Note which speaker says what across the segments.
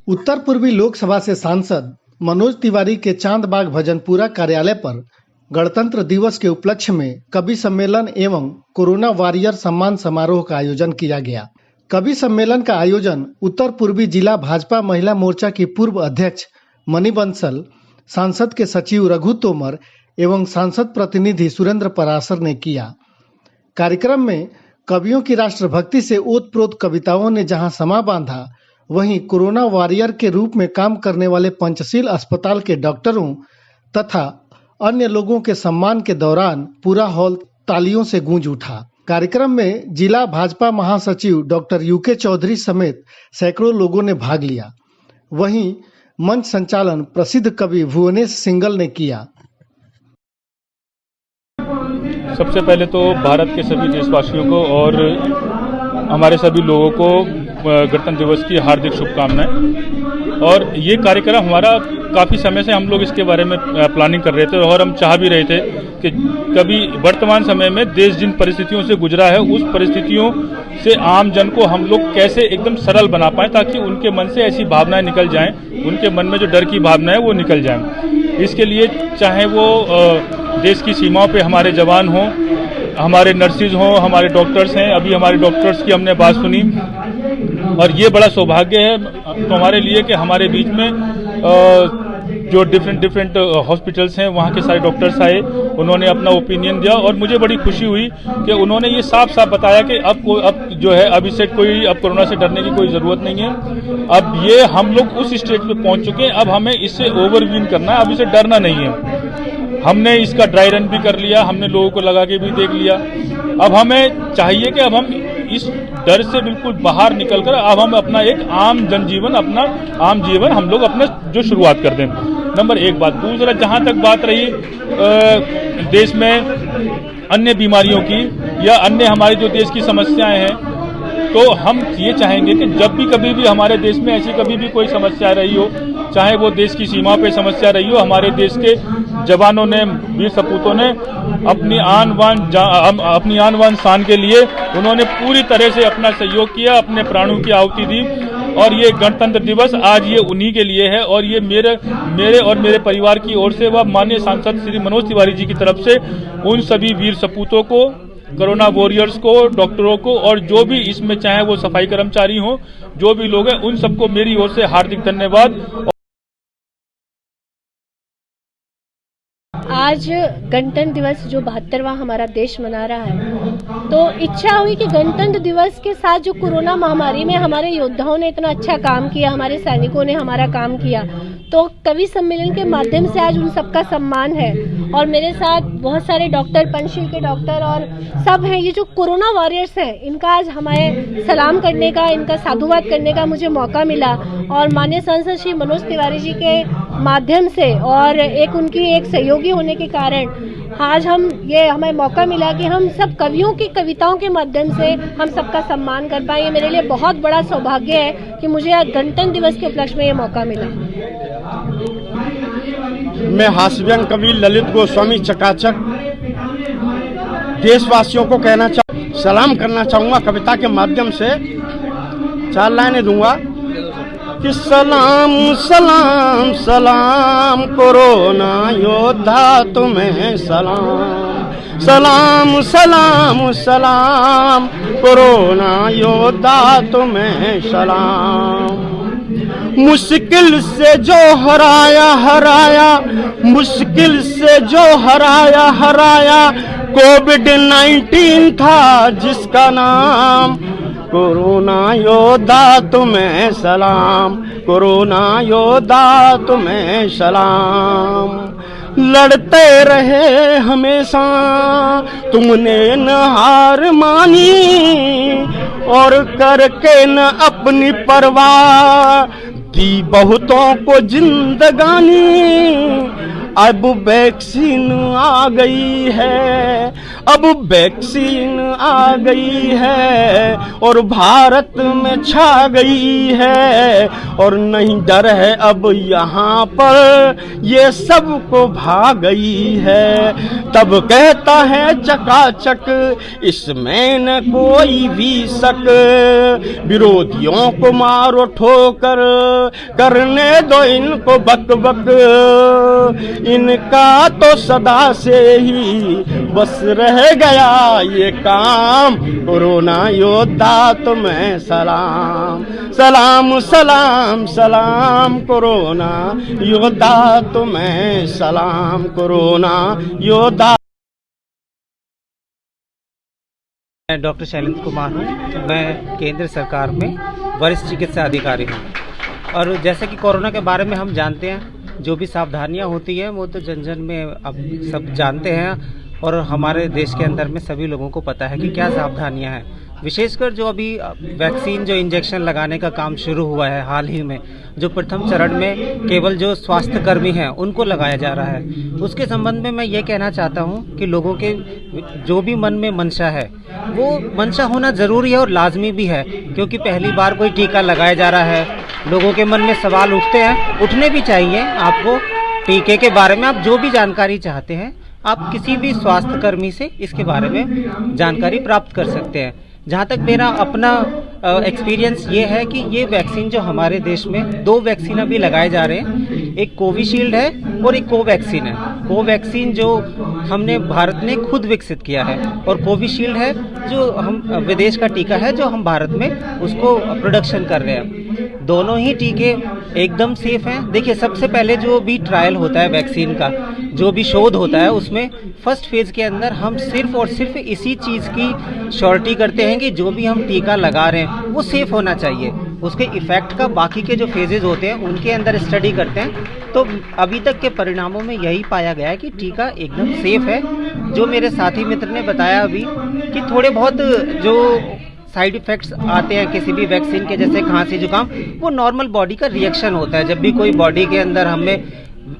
Speaker 1: उत्तर पूर्वी लोकसभा से सांसद मनोज तिवारी के चांदबाग भजनपुरा कार्यालय पर गणतंत्र दिवस के उपलक्ष्य में कवि सम्मेलन एवं कोरोना वॉरियर सम्मान समारोह का आयोजन किया गया। कवि सम्मेलन का आयोजन उत्तर पूर्वी जिला भाजपा महिला मोर्चा की पूर्व अध्यक्ष मणि बंसल, सांसद के सचिव रघु तोमर एवं सांसद प्रतिनिधि सुरेंद्र पराशर ने किया। कार्यक्रम में कवियों की राष्ट्रभक्ति से ओतप्रोत कविताओं ने जहां समा बांधा, वहीं कोरोना वॉरियर के रूप में काम करने वाले पंचशील अस्पताल के डॉक्टरों तथा अन्य लोगों के सम्मान के दौरान पूरा हॉल तालियों से गूंज उठा। कार्यक्रम में जिला भाजपा महासचिव डॉक्टर यूके चौधरी समेत सैकड़ों लोगों ने भाग लिया। वहीं मंच संचालन प्रसिद्ध कवि भुवनेश सिंगल ने किया।
Speaker 2: सबसे पहले तो भारत के सभी देशवासियों को और हमारे सभी लोगों को गणतंत्र दिवस की हार्दिक शुभकामनाएं। और ये कार्यक्रम हमारा काफ़ी समय से हम लोग इसके बारे में प्लानिंग कर रहे थे और हम चाह भी रहे थे कि कभी वर्तमान समय में देश जिन परिस्थितियों से गुजरा है उस परिस्थितियों से आम जन को हम लोग कैसे एकदम सरल बना पाएं ताकि उनके मन से ऐसी भावनाएं निकल जाएं, उनके मन में जो डर की भावनाएं वो निकल जाएं। इसके लिए चाहे वो देश की सीमाओं पे हमारे जवान हों, हमारे नर्सिस हों, हमारे डॉक्टर्स हैं। अभी हमारे डॉक्टर्स की हमने बात सुनी और ये बड़ा सौभाग्य है तो हमारे लिए कि हमारे बीच में जो डिफरेंट हॉस्पिटल्स हैं वहाँ के सारे डॉक्टर्स आए, उन्होंने अपना ओपिनियन दिया और मुझे बड़ी खुशी हुई कि उन्होंने ये साफ साफ बताया कि अब जो है अब इससे अब कोरोना से डरने की कोई ज़रूरत नहीं है। अब ये हम लोग उस स्टेज पे पहुँच चुके हैं, अब हमें इससे ओवरविन करना है, अब इसे डरना नहीं है। हमने इसका ड्राई रन भी कर लिया, हमने लोगों को लगा के भी देख लिया। अब हमें चाहिए कि अब हम इस डर से बिल्कुल बाहर निकलकर अब हम अपना एक आम जनजीवन, अपना आम जीवन हम लोग अपना जो शुरुआत कर दें। नंबर एक बात। दूसरा, जहां तक बात रही देश में अन्य बीमारियों की या अन्य हमारे जो देश की समस्याएं हैं, तो हम ये चाहेंगे कि जब भी कभी भी हमारे देश में ऐसी कभी भी कोई समस्या रही हो, चाहे वो देश की सीमा पे समस्या रही हो, हमारे देश के जवानों ने, वीर सपूतों ने अपनी आन बान शान के लिए उन्होंने पूरी तरह से अपना सहयोग किया, अपने प्राणों की आहुति दी। और ये गणतंत्र दिवस आज ये उन्हीं के लिए है और ये मेरे और मेरे परिवार की ओर से व माननीय सांसद श्री मनोज तिवारी जी की तरफ से उन सभी वीर सपूतों को, कोरोना वॉरियर्स को, डॉक्टरों को और जो भी इसमें चाहे वो सफाई कर्मचारी हों, जो भी लोग हैं, उन सबको मेरी ओर से हार्दिक धन्यवाद।
Speaker 3: आज गणतंत्र दिवस जो 72वां हमारा देश मना रहा है, तो इच्छा हुई कि गणतंत्र दिवस के साथ जो कोरोना महामारी में हमारे योद्धाओं ने इतना अच्छा काम किया, हमारे सैनिकों ने हमारा काम किया, तो कवि सम्मेलन के माध्यम से आज उन सबका सम्मान है। और मेरे साथ बहुत सारे डॉक्टर, पंचशील के डॉक्टर और सब हैं, ये जो कोरोना वॉरियर्स हैं, इनका आज हमें सलाम करने का, इनका साधुवाद करने का मुझे मौका मिला। और माननीय सांसद श्री मनोज तिवारी जी के माध्यम से और उनकी एक सहयोगी होने के कारण आज हमें मौका मिला कि हम सब कवियों की कविताओं के माध्यम से हम सबका सम्मान कर पाए। ये मेरे लिए बहुत बड़ा सौभाग्य है कि मुझे आज गणतंत्र दिवस के उपलक्ष्य में ये मौका मिला।
Speaker 4: मैं हास्यव्यंग कवि ललित गोस्वामी चकाचक देशवासियों को सलाम करना चाहूँगा कविता के माध्यम से। 4 लाइनें दूंगा कि सलाम सलाम सलाम कोरोना योद्धा तुम्हें सलाम, सलाम सलाम सलाम कोरोना योद्धा तुम्हें सलाम। मुश्किल से जो हराया, मुश्किल से जो हराया कोविड-19 था जिसका नाम, कोरोना योद्धा तुम्हें सलाम, कोरोना योद्धा तुम्हें सलाम। लड़ते रहे हमेशा तुमने न हार मानी और करके न अपनी परवाह दी बहुतों को जिंदगानी। अब वैक्सीन आ गई है, अब वैक्सीन आ गई है और भारत में छा गई है और नहीं डर है अब यहाँ पर, ये सबको भा गई है। तब कहता है चकाचक इसमें न कोई भी शक, विरोधियों को मारो ठोकर, करने दो इनको बक बक, इनका तो सदा से ही बस रह गया ये काम, कोरोना योद्धा तुम्हें सलाम सलाम सलाम सलाम, कोरोना योद्धा तुम्हें सलाम, कोरोना योद्धा।
Speaker 5: मैं डॉक्टर शैलेंद्र कुमार हूँ। मैं केंद्र सरकार में वरिष्ठ चिकित्सा अधिकारी हूँ और जैसे कि कोरोना के बारे में हम जानते हैं, जो भी सावधानियाँ होती हैं वो तो जन जन में अब सब जानते हैं और हमारे देश के अंदर में सभी लोगों को पता है कि क्या सावधानियाँ हैं। विशेषकर जो अभी वैक्सीन जो इंजेक्शन लगाने का काम शुरू हुआ है हाल ही में, जो प्रथम चरण में केवल जो स्वास्थ्यकर्मी हैं उनको लगाया जा रहा है, उसके संबंध में मैं ये कहना चाहता हूँ कि लोगों के जो भी मन में मंशा है वो मंशा होना ज़रूरी है और लाजमी भी है, क्योंकि पहली बार कोई टीका लगाया जा रहा है। लोगों के मन में सवाल उठते हैं, उठने भी चाहिए। आपको टीके के बारे में आप जो भी जानकारी चाहते हैं, आप किसी भी स्वास्थ्यकर्मी से इसके बारे में जानकारी प्राप्त कर सकते हैं। जहाँ तक मेरा अपना एक्सपीरियंस ये है कि ये वैक्सीन जो हमारे देश में 2 वैक्सीन अभी लगाए जा रहे हैं, एक कोविशील्ड है और एक कोवैक्सीन है। कोवैक्सीन जो हमने भारत ने खुद विकसित किया है और कोविशील्ड है जो हम विदेश का टीका है जो हम भारत में उसको प्रोडक्शन कर रहे हैं। दोनों ही टीके एकदम सेफ हैं। देखिए, सबसे पहले जो भी ट्रायल होता है वैक्सीन का, जो भी शोध होता है, उसमें फर्स्ट फेज के अंदर हम सिर्फ और सिर्फ इसी चीज़ की श्योरिटी करते हैं कि जो भी हम टीका लगा रहे हैं वो सेफ होना चाहिए। उसके इफ़ेक्ट का बाकी के जो फेजेस होते हैं उनके अंदर स्टडी करते हैं। तो अभी तक के परिणामों में यही पाया गया है कि टीका एकदम सेफ है। जो मेरे साथी मित्र ने बताया अभी कि थोड़े बहुत जो साइड इफ़ेक्ट्स आते हैं किसी भी वैक्सीन के, जैसे खांसी जुकाम, वो नॉर्मल बॉडी का रिएक्शन होता है। जब भी कोई बॉडी के अंदर हमें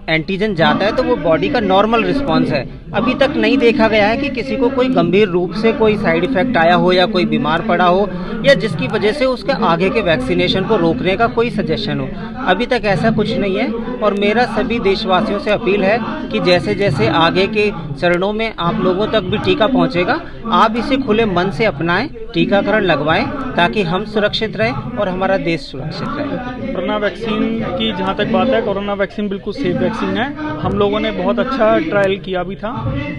Speaker 5: एंटीजन जाता है तो वो बॉडी का नॉर्मल रिस्पांस है। अभी तक नहीं देखा गया है कि किसी को कोई गंभीर रूप से कोई साइड इफ़ेक्ट आया हो या कोई बीमार पड़ा हो या जिसकी वजह से उसके आगे के वैक्सीनेशन को रोकने का कोई सजेशन हो। अभी तक ऐसा कुछ नहीं है और मेरा सभी देशवासियों से अपील है कि जैसे जैसे आगे के चरणों में आप लोगों तक भी टीका पहुंचेगा, आप इसे खुले मन से अपनाएं, टीकाकरण लगवाएं, ताकि हम सुरक्षित रहें और हमारा देश सुरक्षित रहे।
Speaker 2: कोरोना वैक्सीन की जहाँ तक बात है, कोरोना वैक्सीन बिल्कुल सेफ वैक्सीन है। हम लोगों ने बहुत अच्छा ट्रायल किया भी था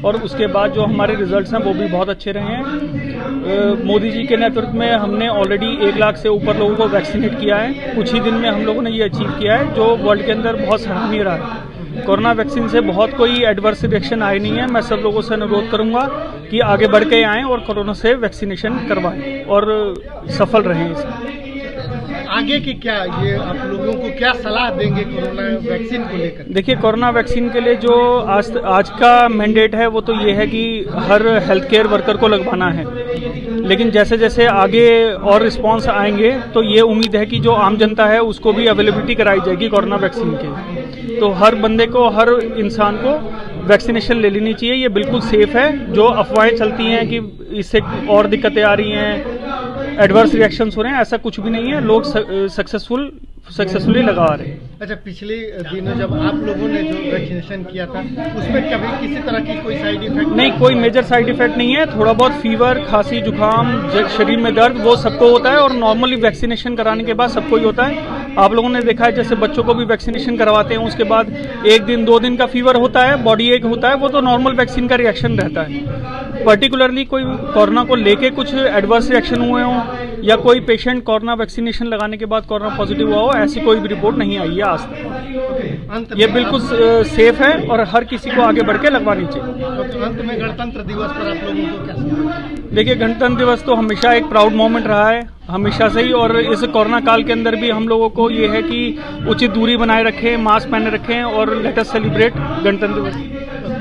Speaker 2: और उसके बाद जो हमारे रिजल्ट्स हैं वो भी बहुत अच्छे रहे हैं। मोदी जी के नेतृत्व में हमने ऑलरेडी 1 लाख से ऊपर लोगों को वैक्सीनेट किया है। कुछ ही दिन में हम लोगों ने ये अचीव किया है, जो वर्ल्ड के अंदर बहुत सराहनीय रहा है। कोरोना वैक्सीन से बहुत कोई एडवर्स रिएक्शन आए नहीं है। मैं सब लोगों से अनुरोध करूंगा कि आगे बढ़ के आएँ और कोरोना से वैक्सीनेशन करवाएं और सफल रहें इसमें।
Speaker 1: आगे की क्या ये आप लोगों को क्या सलाह देंगे कोरोना वैक्सीन को लेकर?
Speaker 2: देखिए, कोरोना वैक्सीन के लिए जो आज का मैंडेट है वो तो ये है कि हर हेल्थ केयर वर्कर को लगवाना है, लेकिन जैसे जैसे आगे और रिस्पांस आएंगे तो ये उम्मीद है कि जो आम जनता है उसको भी अवेलेबिलिटी कराई जाएगी कोरोना वैक्सीन की। तो हर बंदे को, हर इंसान को वैक्सीनेशन ले लेनी चाहिए। ये बिल्कुल सेफ है। जो अफवाहें चलती हैं कि इससे और दिक्कतें आ रही हैं, एडवर्स रिएक्शंस हो रहे हैं, ऐसा कुछ भी नहीं है। लोग सक्सेसफुली लगा रहे हैं।
Speaker 1: अच्छा, पिछले दिनों जब आप लोगों ने जो वैक्सीनेशन किया था उसमें कभी किसी तरह की कोई साइड इफेक्ट?
Speaker 2: नहीं, कोई मेजर साइड इफेक्ट नहीं है। थोड़ा बहुत फीवर, खांसी, जुकाम, शरीर में दर्द, वो सबको होता है और नॉर्मली वैक्सीनेशन कराने के बाद सबको ही होता है। आप लोगों ने देखा है जैसे बच्चों को भी वैक्सीनेशन करवाते हैं, उसके बाद 1 दिन 2 दिन का फीवर होता है, बॉडी एक होता है, वो तो नॉर्मल वैक्सीन का रिएक्शन रहता है। पर्टिकुलरली कोई कोरोना को लेके कुछ एडवर्स रिएक्शन हुए हों या कोई पेशेंट कोरोना वैक्सीनेशन लगाने के बाद कोरोना पॉजिटिव हुआ हो, ऐसी कोई भी रिपोर्ट नहीं आई है आज तक। ये बिल्कुल सेफ है और हर किसी को आगे बढ़ के लगवानी चाहिए।
Speaker 1: अंत में गणतंत्र दिवस पर आप लोगों को क्या?
Speaker 2: देखिए, गणतंत्र दिवस तो हमेशा एक प्राउड मोमेंट रहा है, हमेशा से ही, और इस कोरोना काल के अंदर भी हम लोगों को ये है कि उचित दूरी बनाए रखें, मास्क पहने रखें और लेट अस सेलिब्रेट गणतंत्र दिवस।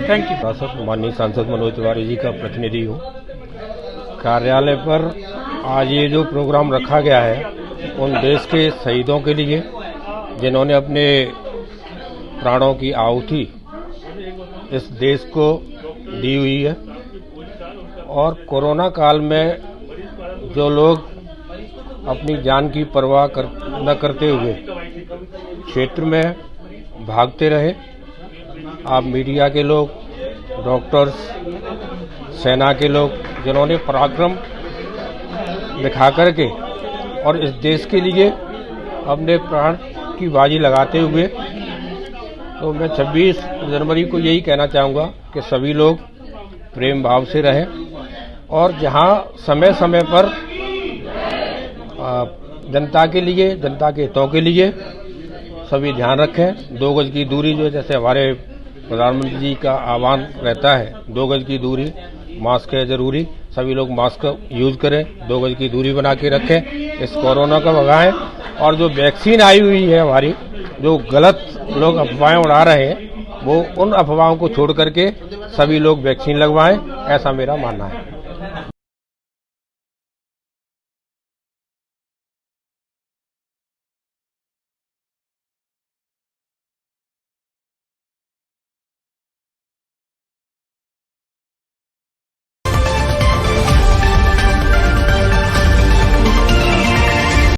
Speaker 2: Thank you.
Speaker 4: सर, माननीय सांसद मनोज तिवारी जी का प्रतिनिधि हूँ। कार्यालय पर आज ये जो प्रोग्राम रखा गया है उन देश के शहीदों के लिए जिन्होंने अपने प्राणों की आहुति इस देश को दी हुई है। और कोरोना काल में जो लोग अपनी जान की परवाह न करते हुए क्षेत्र में भागते रहे, आप मीडिया के लोग, डॉक्टर्स, सेना के लोग, जिन्होंने पराक्रम दिखा करके और इस देश के लिए अपने प्राण की बाजी लगाते हुए, तो मैं 26 जनवरी को यही कहना चाहूँगा कि सभी लोग प्रेम भाव से रहें और जहाँ समय समय पर जनता के लिए, जनता के हितों के लिए सभी ध्यान रखें। 2 गज की दूरी, जो जैसे हमारे प्रधानमंत्री जी का आह्वान रहता है, 2 गज की दूरी, मास्क है जरूरी, सभी लोग मास्क यूज करें, 2 गज की दूरी बना के रखें, इस कोरोना का भगाएं। और जो वैक्सीन आई हुई है हमारी, जो गलत लोग अफवाहें उड़ा रहे हैं, वो उन अफवाहों को छोड़ करके सभी लोग वैक्सीन लगवाएं, ऐसा मेरा मानना है।